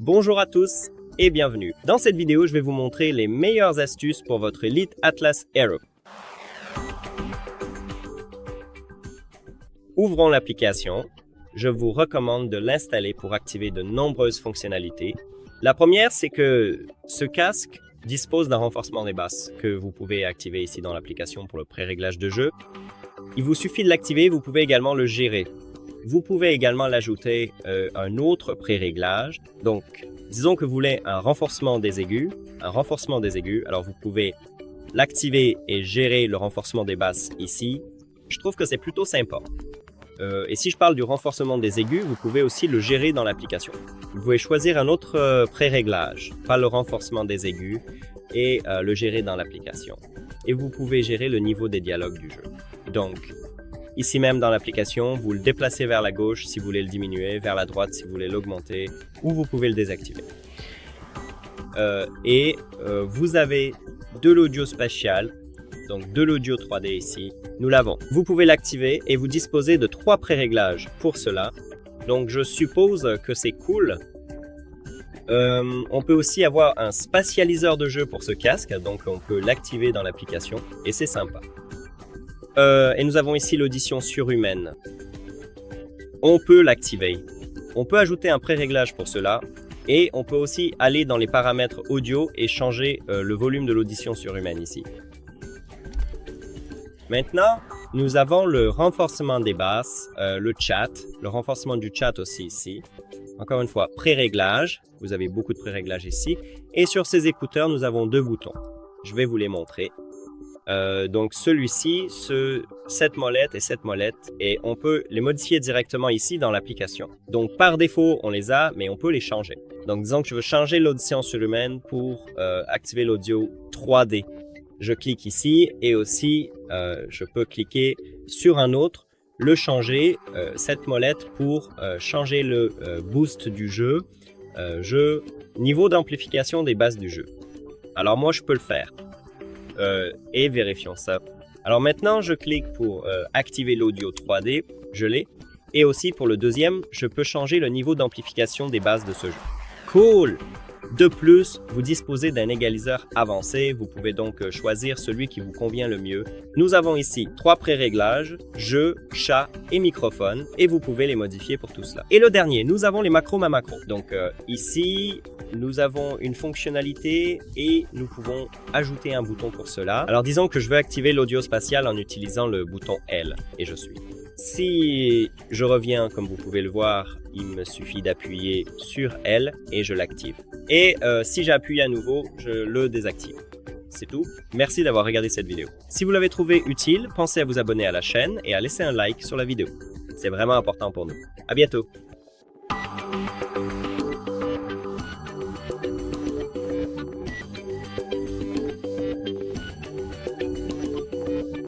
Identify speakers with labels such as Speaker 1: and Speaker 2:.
Speaker 1: Bonjour à tous et bienvenue. Dans cette vidéo, je vais vous montrer les meilleures astuces pour votre Elite Atlas Aero. Ouvrons l'application. Je vous recommande de l'installer pour activer de nombreuses fonctionnalités. La première, c'est que ce casque dispose d'un renforcement des basses que vous pouvez activer ici dans l'application pour le pré-réglage de jeu. Il vous suffit de l'activer, vous pouvez également le gérer. Vous pouvez également l'ajouter un autre pré-réglage. Donc, disons que vous voulez un renforcement des aigus. Alors vous pouvez l'activer et gérer le renforcement des basses ici. Je trouve que c'est plutôt sympa. Et si je parle du renforcement des aigus, vous pouvez aussi le gérer dans l'application. Vous pouvez choisir un autre pré-réglage, pas le renforcement des aigus, et le gérer dans l'application. Et vous pouvez gérer le niveau des dialogues du jeu. Donc, ici même dans l'application, vous le déplacez vers la gauche si vous voulez le diminuer, vers la droite si vous voulez l'augmenter, ou vous pouvez le désactiver. Vous avez de l'audio spatial, donc de l'audio 3D ici, nous l'avons. Vous pouvez l'activer et vous disposez de 3 pré-réglages pour cela. Donc je suppose que c'est cool. On peut aussi avoir un spatialiseur de jeu pour ce casque, donc on peut l'activer dans l'application et c'est sympa. Et nous avons ici l'audition surhumaine. On peut l'activer. On peut ajouter un pré-réglage pour cela. Et on peut aussi aller dans les paramètres audio et changer le volume de l'audition surhumaine ici. Maintenant, nous avons le renforcement des basses, le chat, le renforcement du chat aussi ici. Encore une fois, pré-réglage. Vous avez beaucoup de pré-réglages ici. Et sur ces écouteurs, nous avons 2 boutons. Je vais vous les montrer. Donc celui-ci, cette molette et cette molette, et on peut les modifier directement ici dans l'application. Donc par défaut, on les a, mais on peut les changer. Donc disons que je veux changer l'audition surhumaine pour activer l'audio 3D. Je clique ici et aussi je peux cliquer sur un autre, le changer, cette molette pour changer le boost du jeu, niveau d'amplification des basses du jeu. Alors moi je peux le faire. Et vérifions ça. Alors maintenant, je clique pour activer l'audio 3D, je l'ai. Et aussi pour le deuxième, je peux changer le niveau d'amplification des basses de ce jeu. Cool! De plus, vous disposez d'un égaliseur avancé, vous pouvez donc choisir celui qui vous convient le mieux. Nous avons ici 3 pré-réglages, jeu, chat et microphone, et vous pouvez les modifier pour tout cela. Et le dernier, nous avons les macros ma macro. Donc ici, nous avons une fonctionnalité et nous pouvons ajouter un bouton pour cela. Alors disons que je veux activer l'audio spatial en utilisant le bouton L, et je suis. Si je reviens, comme vous pouvez le voir, il me suffit d'appuyer sur L et je l'active. Et si j'appuie à nouveau, je le désactive. C'est tout. Merci d'avoir regardé cette vidéo. Si vous l'avez trouvé utile, pensez à vous abonner à la chaîne et à laisser un like sur la vidéo. C'est vraiment important pour nous. À bientôt!